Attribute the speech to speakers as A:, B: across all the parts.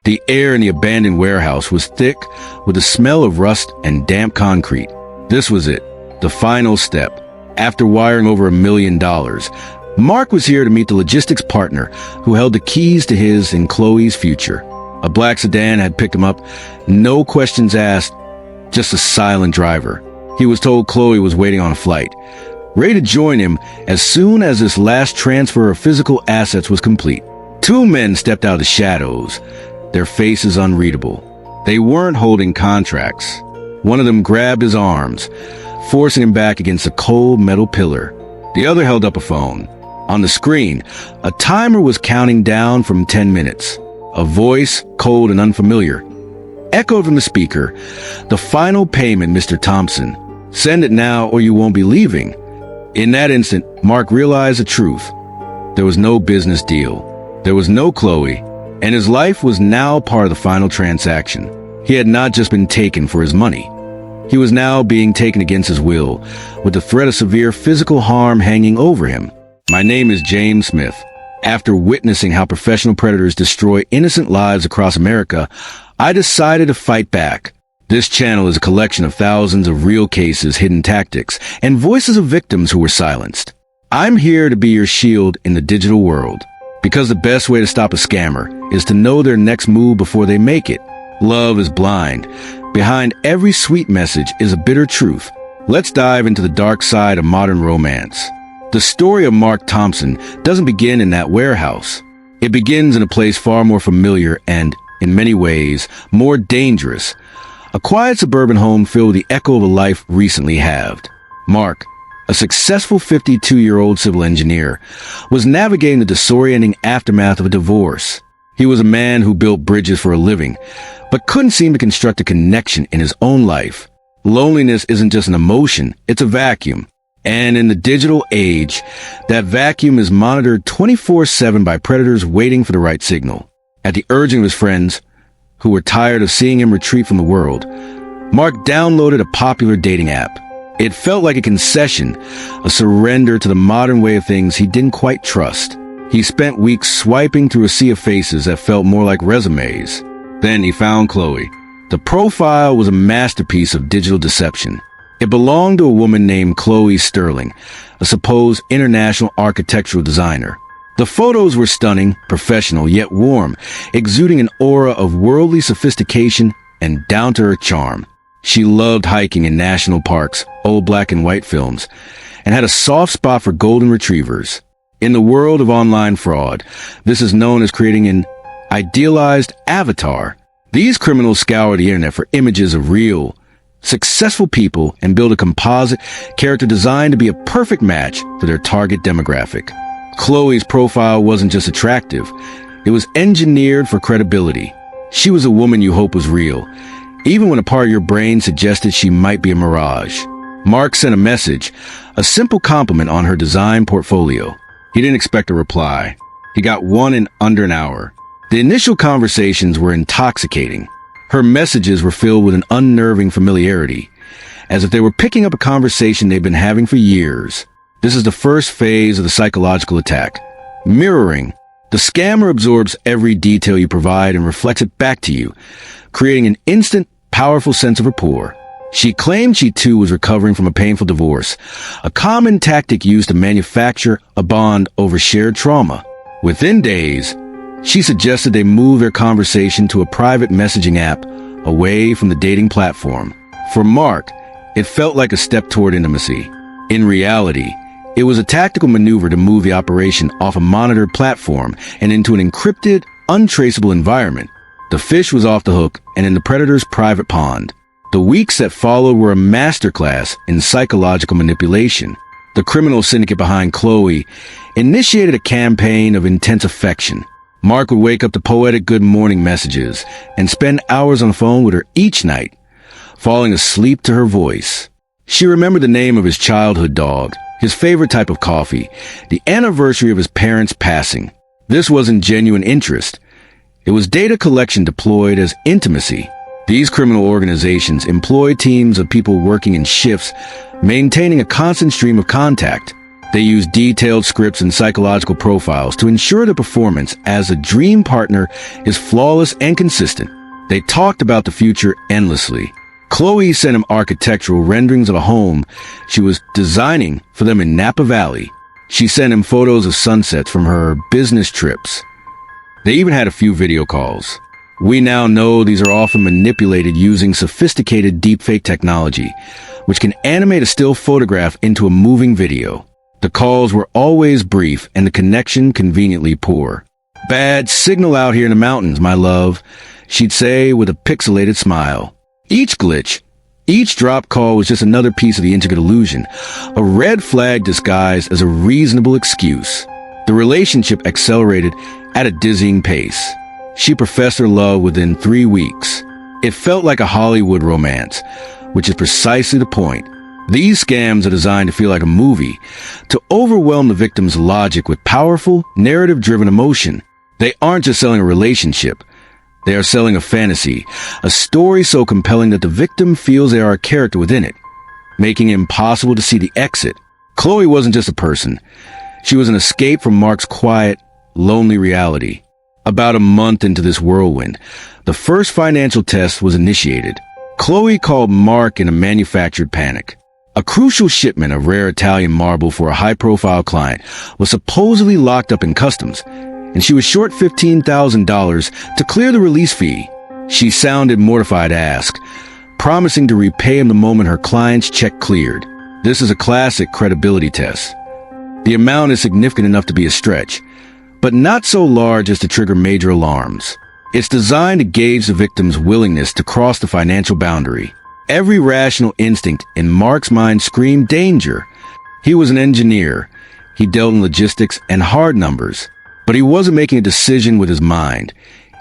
A: The air in the abandoned warehouse was thick with the smell of rust and damp concrete. This was it, the final step. After wiring over $1 million, Mark was here to meet the logistics partner who held the keys to his and Chloe's future. A black sedan had picked him up, no questions asked, just a silent driver. He was told Chloe was waiting on a flight, ready to join him as soon as this last transfer of physical assets was complete. Two men stepped out of the shadows, their faces unreadable. They weren't holding contracts. One of them grabbed his arms, forcing him back against a cold metal pillar. The other held up a phone. On the screen, a timer was counting down from 10 minutes. A voice, cold and unfamiliar, echoed from the speaker. "The final payment, Mr. Thompson. Send it now or you won't be leaving." In that instant, Mark realized the truth. There was no business deal. There was no Chloe, and his life was now part of the final transaction. He had not just been taken for his money. He was now being taken against his will, with the threat of severe physical harm hanging over him. My name is James Smith. After witnessing how professional predators destroy innocent lives across America, I decided to fight back. This channel is a collection of thousands of real cases, hidden tactics, and voices of victims who were silenced. I'm here to be your shield in the digital world, because the best way to stop a scammer is to know their next move before they make it. Love is blind. Behind every sweet message is a bitter truth. Let's dive into the dark side of modern romance. The story of Mark Thompson doesn't begin in that warehouse. It begins in a place far more familiar and, in many ways, more dangerous. A quiet suburban home filled with the echo of a life recently halved. Mark, a successful 52-year-old civil engineer, was navigating the disorienting aftermath of a divorce. He was a man who built bridges for a living, but couldn't seem to construct a connection in his own life. Loneliness isn't just an emotion, it's a vacuum. And in the digital age, that vacuum is monitored 24/7 by predators waiting for the right signal. At the urging of his friends, who were tired of seeing him retreat from the world, Mark downloaded a popular dating app. It felt like a concession, a surrender to the modern way of things he didn't quite trust. He spent weeks swiping through a sea of faces that felt more like resumes. Then he found Chloe. The profile was a masterpiece of digital deception. It belonged to a woman named Chloe Sterling, a supposed international architectural designer. The photos were stunning, professional, yet warm, exuding an aura of worldly sophistication and down-to-earth charm. She loved hiking in national parks, old black and white films, and had a soft spot for golden retrievers. In the world of online fraud, this is known as creating an idealized avatar. These criminals scour the internet for images of real, successful people and build a composite character designed to be a perfect match for their target demographic. Chloe's profile wasn't just attractive, it was engineered for credibility. She was a woman you hope was real, even when a part of your brain suggested she might be a mirage. Mark sent a message, a simple compliment on her design portfolio. He didn't expect a reply. He got one in under an hour. The initial conversations were intoxicating. Her messages were filled with an unnerving familiarity, as if they were picking up a conversation they'd been having for years. This is the first phase of the psychological attack. Mirroring. The scammer absorbs every detail you provide and reflects it back to you, creating an instant, powerful sense of rapport. She claimed she too was recovering from a painful divorce, a common tactic used to manufacture a bond over shared trauma. Within days, she suggested they move their conversation to a private messaging app away from the dating platform. For Mark, it felt like a step toward intimacy. In reality, it was a tactical maneuver to move the operation off a monitored platform and into an encrypted, untraceable environment. The fish was off the hook and in the predator's private pond. The weeks that followed were a masterclass in psychological manipulation. The criminal syndicate behind Chloe initiated a campaign of intense affection. Mark would wake up to poetic good morning messages and spend hours on the phone with her each night, falling asleep to her voice. She remembered the name of his childhood dog, his favorite type of coffee, the anniversary of his parents' passing. This wasn't genuine interest. It was data collection deployed as intimacy. These criminal organizations employ teams of people working in shifts, maintaining a constant stream of contact. They used detailed scripts and psychological profiles to ensure the performance as a dream partner is flawless and consistent. They talked about the future endlessly. Chloe sent him architectural renderings of a home she was designing for them in Napa Valley. She sent him photos of sunsets from her business trips. They even had a few video calls. We now know these are often manipulated using sophisticated deepfake technology, which can animate a still photograph into a moving video. The calls were always brief and the connection conveniently poor. "Bad signal out here in the mountains, my love," she'd say with a pixelated smile. Each glitch, each drop call was just another piece of the intricate illusion, a red flag disguised as a reasonable excuse. The relationship accelerated at a dizzying pace. She professed her love within 3 weeks. It felt like a Hollywood romance, which is precisely the point. These scams are designed to feel like a movie, to overwhelm the victim's logic with powerful, narrative-driven emotion. They aren't just selling a relationship. They are selling a fantasy, a story so compelling that the victim feels they are a character within it, making it impossible to see the exit. Chloe wasn't just a person. She was an escape from Mark's quiet, lonely reality. About a month into this whirlwind, the first financial test was initiated. Chloe called Mark in a manufactured panic. A crucial shipment of rare Italian marble for a high-profile client was supposedly locked up in customs, and she was short $15,000 to clear the release fee. She sounded mortified to ask, promising to repay him the moment her client's check cleared. This is a classic credibility test. The amount is significant enough to be a stretch, but not so large as to trigger major alarms. It's designed to gauge the victim's willingness to cross the financial boundary. Every rational instinct in Mark's mind screamed danger. He was an engineer. He dealt in logistics and hard numbers. But he wasn't making a decision with his mind.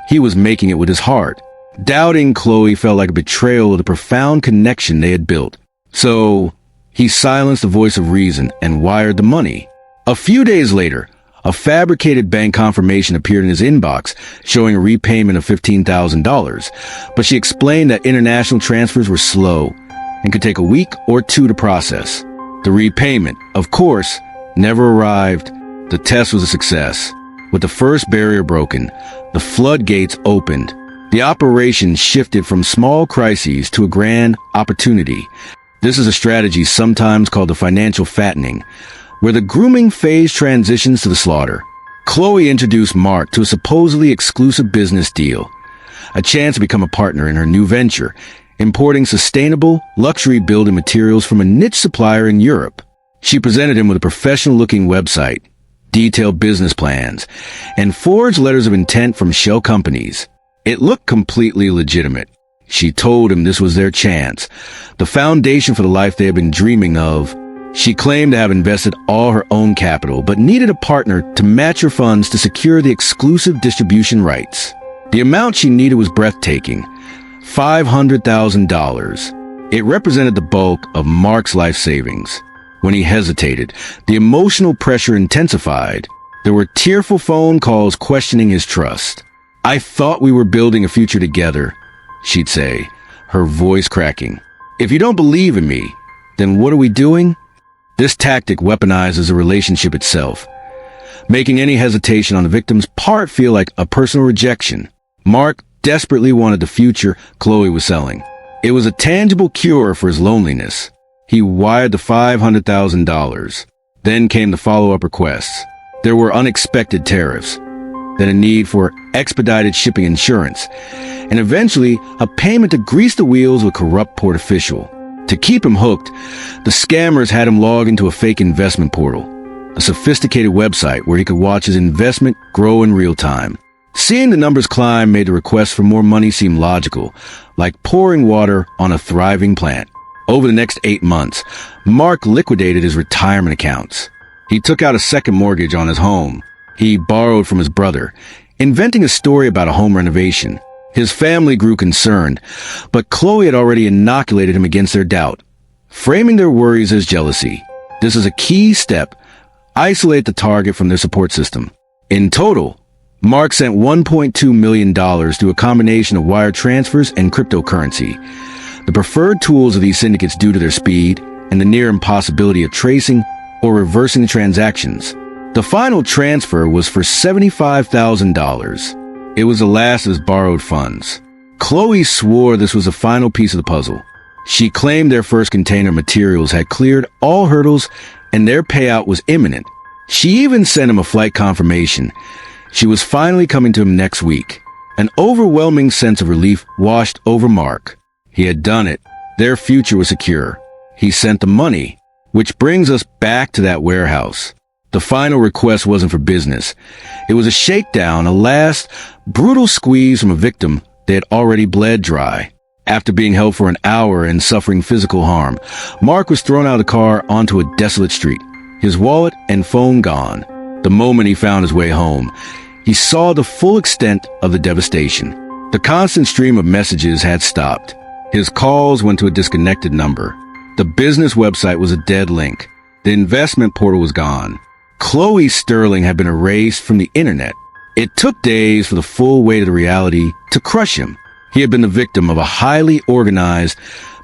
A: He was making it with his heart. Doubting Chloe felt like a betrayal of the profound connection they had built. So, he silenced the voice of reason and wired the money. A few days later, a fabricated bank confirmation appeared in his inbox showing a repayment of $15,000, but she explained that international transfers were slow and could take a week or two to process. The repayment, of course, never arrived. The test was a success. With the first barrier broken, the floodgates opened. The operation shifted from small crises to a grand opportunity. This is a strategy sometimes called the financial fattening, where the grooming phase transitions to the slaughter. Chloe introduced Mark to a supposedly exclusive business deal, a chance to become a partner in her new venture, importing sustainable, luxury building materials from a niche supplier in Europe. She presented him with a professional-looking website, detailed business plans, and forged letters of intent from shell companies. It looked completely legitimate. She told him this was their chance, the foundation for the life they had been dreaming of. She claimed to have invested all her own capital, but needed a partner to match her funds to secure the exclusive distribution rights. The amount she needed was breathtaking, $500,000. It represented the bulk of Mark's life savings. When he hesitated, the emotional pressure intensified. There were tearful phone calls questioning his trust. "I thought we were building a future together," she'd say, her voice cracking. "If you don't believe in me, then what are we doing?" This tactic weaponizes the relationship itself, making any hesitation on the victim's part feel like a personal rejection. Mark desperately wanted the future Chloe was selling. It was a tangible cure for his loneliness. He wired the $500,000. Then came the follow-up requests. There were unexpected tariffs, then a need for expedited shipping insurance, and eventually a payment to grease the wheels of a corrupt port official. To keep him hooked, the scammers had him log into a fake investment portal, a sophisticated website where he could watch his investment grow in real time. Seeing the numbers climb made the request for more money seem logical, like pouring water on a thriving plant. Over the next 8 months, Mark liquidated his retirement accounts. He took out a second mortgage on his home. He borrowed from his brother, inventing a story about a home renovation. His family grew concerned, but Chloe had already inoculated him against their doubt, framing their worries as jealousy. This is a key step. Isolate the target from their support system. In total, Mark sent $1.2 million through a combination of wire transfers and cryptocurrency. The preferred tools of these syndicates due to their speed and the near impossibility of tracing or reversing the transactions. The final transfer was for $75,000. It was the last of his borrowed funds. Chloe swore this was the final piece of the puzzle. She claimed their first container of materials had cleared all hurdles and their payout was imminent. She even sent him a flight confirmation. She was finally coming to him next week. An overwhelming sense of relief washed over Mark. He had done it. Their future was secure. He sent the money, which brings us back to that warehouse. The final request wasn't for business. It was a shakedown, a last brutal squeeze from a victim they had already bled dry. After being held for an hour and suffering physical harm, Mark was thrown out of the car onto a desolate street, his wallet and phone gone. The moment he found his way home, he saw the full extent of the devastation. The constant stream of messages had stopped. His calls went to a disconnected number. The business website was a dead link. The investment portal was gone. Chloe Sterling had been erased from the internet. It took days for the full weight of the reality to crush him. He had been the victim of a highly organized,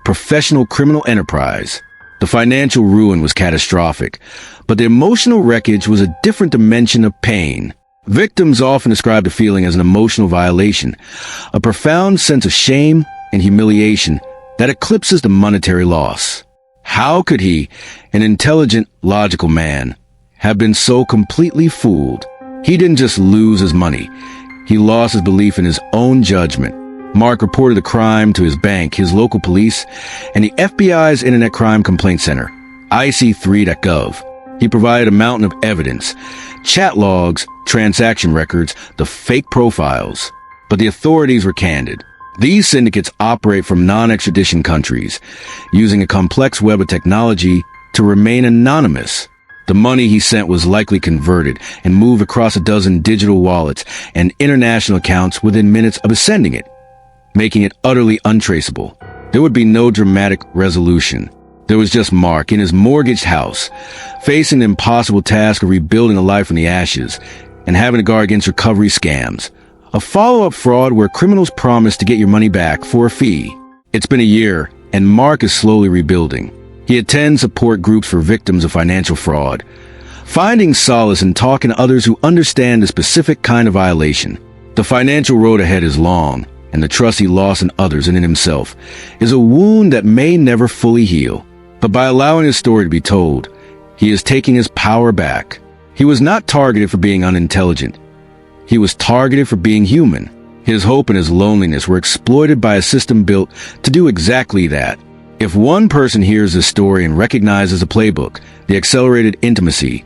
A: professional criminal enterprise. The financial ruin was catastrophic, but the emotional wreckage was a different dimension of pain. Victims often describe the feeling as an emotional violation, a profound sense of shame and humiliation that eclipses the monetary loss. How could he, an intelligent, logical man, have been so completely fooled? He didn't just lose his money. He lost his belief in his own judgment. Mark reported the crime to his bank, his local police, and the FBI's Internet Crime Complaint Center, IC3.gov. He provided a mountain of evidence, chat logs, transaction records, the fake profiles. But the authorities were candid. These syndicates operate from non-extradition countries, using a complex web of technology to remain anonymous. The money he sent was likely converted and moved across a dozen digital wallets and international accounts within minutes of his sending it, making it utterly untraceable. There would be no dramatic resolution. There was just Mark in his mortgaged house, facing the impossible task of rebuilding a life from the ashes and having to guard against recovery scams. A follow-up fraud where criminals promise to get your money back for a fee. It's been a year, and Mark is slowly rebuilding. He attends support groups for victims of financial fraud, finding solace in talking to others who understand the specific kind of violation. The financial road ahead is long, and the trust he lost in others and in himself is a wound that may never fully heal. But by allowing his story to be told, he is taking his power back. He was not targeted for being unintelligent. He was targeted for being human. His hope and his loneliness were exploited by a system built to do exactly that. If one person hears this story and recognizes the playbook, the accelerated intimacy,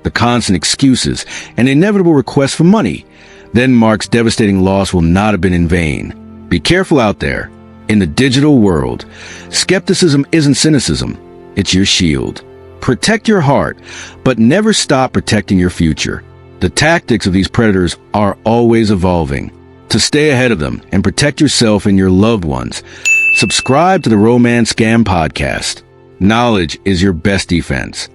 A: the constant excuses, and the inevitable request for money, then Mark's devastating loss will not have been in vain. Be careful out there. In the digital world, skepticism isn't cynicism. It's your shield. Protect your heart, but never stop protecting your future. The tactics of these predators are always evolving. To stay ahead of them and protect yourself and your loved ones, subscribe to the Romance Scam Podcast. Knowledge is your best defense.